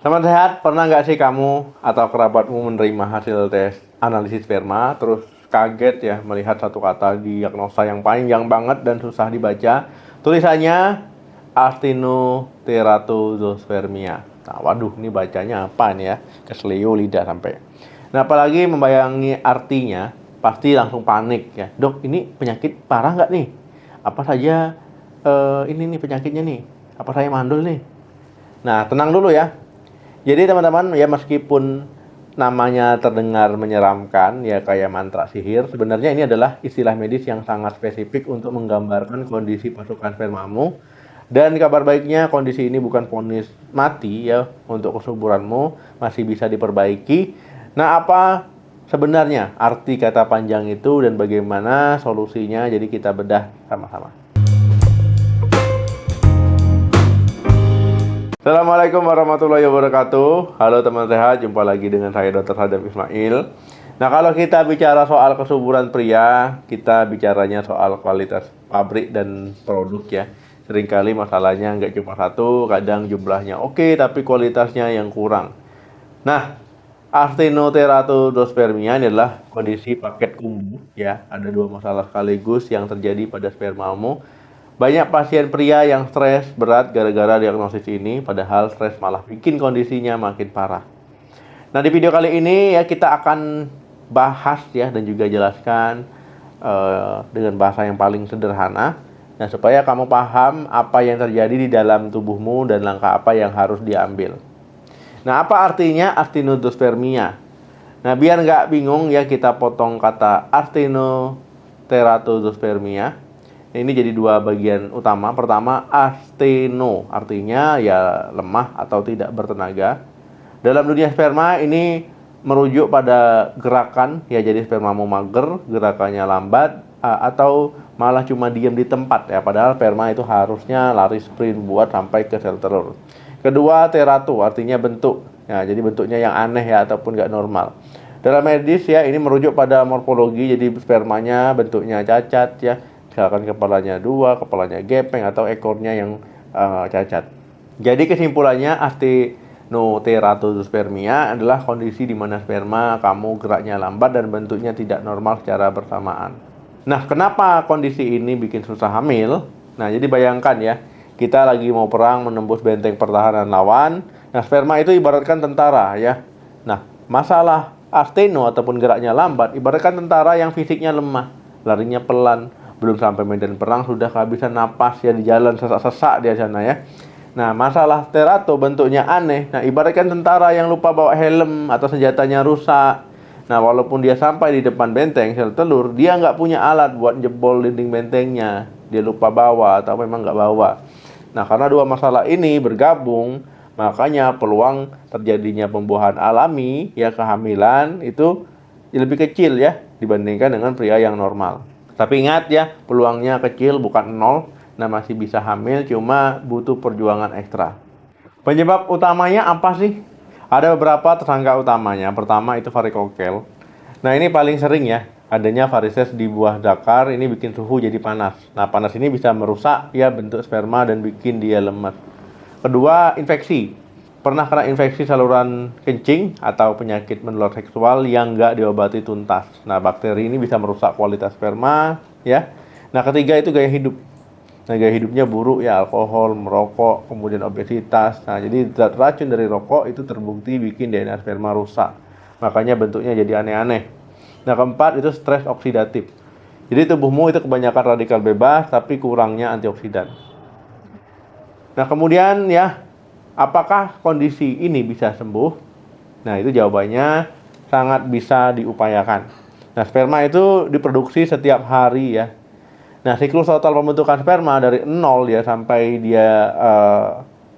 Teman sehat, pernah nggak sih kamu atau kerabatmu menerima hasil tes analisis sperma, terus kaget ya melihat satu kata diagnosa yang panjang banget dan susah dibaca. Tulisannya Actinoteratozospermia. Nah, waduh, ini bacanya apa nih ya? Keselio lidah sampai. Nah, apalagi membayangi artinya, pasti langsung panik ya. Dok, ini penyakit parah nggak nih? Apa saja ini nih penyakitnya nih? Apa saya mandul nih? Nah, tenang dulu ya. Jadi teman-teman ya, meskipun namanya terdengar menyeramkan ya kayak mantra sihir, sebenarnya ini adalah istilah medis yang sangat spesifik untuk menggambarkan kondisi pasukan spermamu. Dan kabar baiknya kondisi ini bukan vonis mati ya untuk kesuburanmu, masih bisa diperbaiki. Nah, apa sebenarnya arti kata panjang itu dan bagaimana solusinya? Jadi kita bedah sama-sama. Assalamualaikum warahmatullahi wabarakatuh. Halo teman sehat, jumpa lagi dengan saya Dr. Sadam Ismail. Nah, kalau kita bicara soal kesuburan pria, kita bicaranya soal kualitas pabrik dan produk ya. Seringkali masalahnya nggak cuma satu, kadang jumlahnya oke, tapi kualitasnya yang kurang. Nah, Actinoteratozospermia ini adalah kondisi paket kumbu ya. Ada dua masalah sekaligus yang terjadi pada spermamu. Banyak pasien pria yang stres berat gara-gara diagnosis ini, padahal stres malah bikin kondisinya makin parah. Nah, di video kali ini ya kita akan bahas ya dan juga jelaskan dengan bahasa yang paling sederhana. Nah, supaya kamu paham apa yang terjadi di dalam tubuhmu dan langkah apa yang harus diambil. Nah, apa artinya actinodospermia? Nah, biar nggak bingung ya, kita potong kata actinoteratozospermia. Ini jadi dua bagian utama. Pertama, asteno, artinya ya lemah atau tidak bertenaga. Dalam dunia sperma ini merujuk pada gerakan, ya jadi spermamu mager, gerakannya lambat, atau malah cuma diam di tempat ya. Padahal sperma itu harusnya lari sprint buat sampai ke sel telur. Kedua, terato, artinya bentuk. Ya, jadi bentuknya yang aneh ya ataupun nggak normal. Dalam medis ya ini merujuk pada morfologi, jadi spermanya bentuknya cacat ya. Misalkan kepalanya dua, kepalanya gepeng, atau ekornya yang cacat. Jadi kesimpulannya, Actinoteratozospermia adalah kondisi di mana sperma kamu geraknya lambat dan bentuknya tidak normal secara bersamaan. Nah, kenapa kondisi ini bikin susah hamil? Nah, jadi bayangkan ya, kita lagi mau perang menembus benteng pertahanan lawan. Nah, sperma itu ibaratkan tentara ya. Nah, masalah asteno ataupun geraknya lambat ibaratkan tentara yang fisiknya lemah, larinya pelan. Belum sampai medan perang sudah kehabisan napas ya di jalan sesak-sesak di sana ya. Nah, masalah terato bentuknya aneh. Nah, ibaratkan tentara yang lupa bawa helm atau senjatanya rusak. Nah, walaupun dia sampai di depan benteng sel telur, dia nggak punya alat buat jebol dinding bentengnya. Dia lupa bawa atau memang nggak bawa. Nah, karena dua masalah ini bergabung, makanya peluang terjadinya pembuahan alami ya kehamilan itu lebih kecil ya dibandingkan dengan pria yang normal. Tapi ingat ya, peluangnya kecil bukan nol. Nah, masih bisa hamil, cuma butuh perjuangan ekstra. Penyebab utamanya apa sih? Ada beberapa tersangka utamanya. Pertama itu varikokel. Nah, ini paling sering ya. Adanya varises di buah zakar, ini bikin suhu jadi panas. Nah, panas ini bisa merusak ya bentuk sperma dan bikin dia lemas. Kedua, infeksi. Pernah kena infeksi saluran kencing atau penyakit menular seksual yang nggak diobati tuntas. Nah, bakteri ini bisa merusak kualitas sperma ya. Nah, ketiga itu gaya hidup. Nah, gaya hidupnya buruk ya, alkohol, merokok, kemudian obesitas. Nah, jadi zat racun dari rokok itu terbukti bikin DNA sperma rusak. Makanya bentuknya jadi aneh-aneh. Nah, keempat itu stres oksidatif. Jadi tubuhmu itu kebanyakan radikal bebas tapi kurangnya antioksidan. Nah, kemudian ya, apakah kondisi ini bisa sembuh? Nah, itu jawabannya sangat bisa diupayakan. Nah, sperma itu diproduksi setiap hari ya. Nah, siklus total pembentukan sperma dari 0 ya sampai dia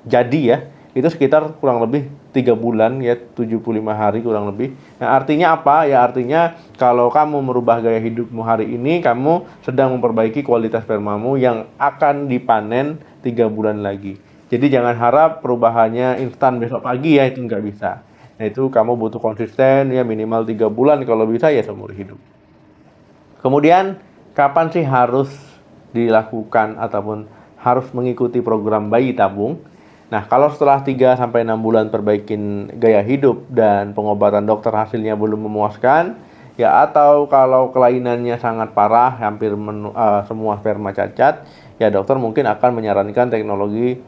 jadi ya, itu sekitar kurang lebih 3 bulan ya, 75 hari kurang lebih. Nah, artinya apa? Ya artinya kalau kamu merubah gaya hidupmu hari ini, kamu sedang memperbaiki kualitas spermamu yang akan dipanen 3 bulan lagi. Jadi jangan harap perubahannya instan besok pagi ya, itu nggak bisa. Nah, itu kamu butuh konsisten ya minimal 3 bulan, kalau bisa ya seumur hidup. Kemudian kapan sih harus dilakukan ataupun harus mengikuti program bayi tabung? Nah, kalau setelah 3-6 bulan perbaikin gaya hidup dan pengobatan dokter hasilnya belum memuaskan, ya atau kalau kelainannya sangat parah, hampir semua sperma cacat, ya dokter mungkin akan menyarankan teknologi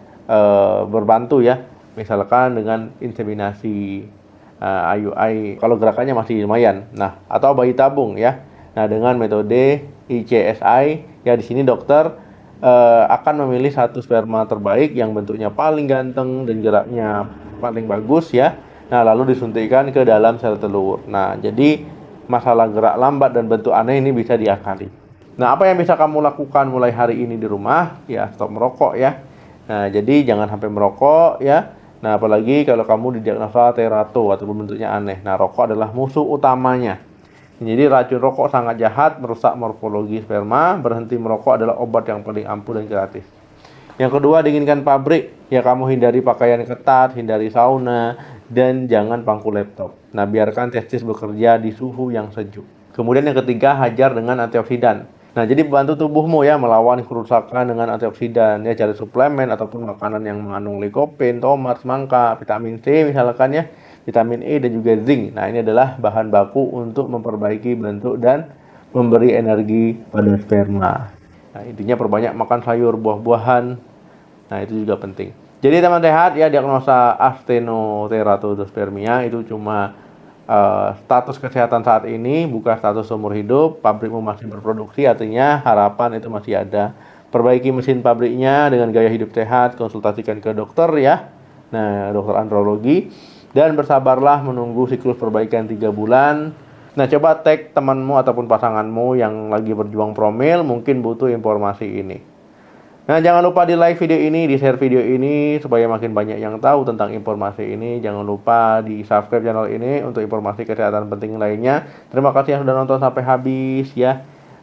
berbantu ya, misalkan dengan inseminasi IUI kalau gerakannya masih lumayan. Nah, atau bayi tabung ya. Nah, dengan metode ICSI, ya di sini dokter akan memilih satu sperma terbaik yang bentuknya paling ganteng dan geraknya paling bagus ya. Nah, lalu disuntikkan ke dalam sel telur. Nah, jadi masalah gerak lambat dan bentuk aneh ini bisa diakali. Nah, apa yang bisa kamu lakukan mulai hari ini di rumah? Ya, stop merokok ya. Nah, jadi jangan sampai merokok ya. Nah, apalagi kalau kamu didiagnosa terato atau bentuknya aneh. Nah, rokok adalah musuh utamanya. Jadi racun rokok sangat jahat, merusak morfologi sperma. Berhenti merokok adalah obat yang paling ampuh dan gratis. Yang kedua, dinginkan pabrik. Ya, kamu hindari pakaian ketat, hindari sauna, dan jangan pangku laptop. Nah, biarkan testis bekerja di suhu yang sejuk. Kemudian yang ketiga, hajar dengan antioksidan. Nah, jadi bantu tubuhmu ya melawan kerusakan dengan antioksidan. Ya, cari suplemen ataupun makanan yang mengandung lycopene, tomat, semangka, vitamin C misalkan ya, vitamin E dan juga zinc. Nah, ini adalah bahan baku untuk memperbaiki bentuk dan memberi energi pada sperma. Nah, intinya perbanyak makan sayur, buah-buahan. Nah, itu juga penting. Jadi teman sehat ya, diagnosa Asthenoteratospermia itu cuma status kesehatan saat ini, bukan status seumur hidup. Pabrikmu masih berproduksi, artinya harapan itu masih ada. Perbaiki mesin pabriknya dengan gaya hidup sehat, konsultasikan ke dokter ya. Nah, dokter andrologi. Dan bersabarlah menunggu siklus perbaikan 3 bulan. Nah, coba tag temanmu ataupun pasanganmu yang lagi berjuang promil, mungkin butuh informasi ini. Nah, jangan lupa di like video ini, di share video ini, supaya makin banyak yang tahu tentang informasi ini. Jangan lupa di subscribe channel ini untuk informasi kesehatan penting lainnya. Terima kasih yang sudah nonton sampai habis ya.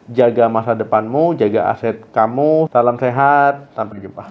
Jaga masa depanmu, jaga aset kamu. Salam sehat, sampai jumpa.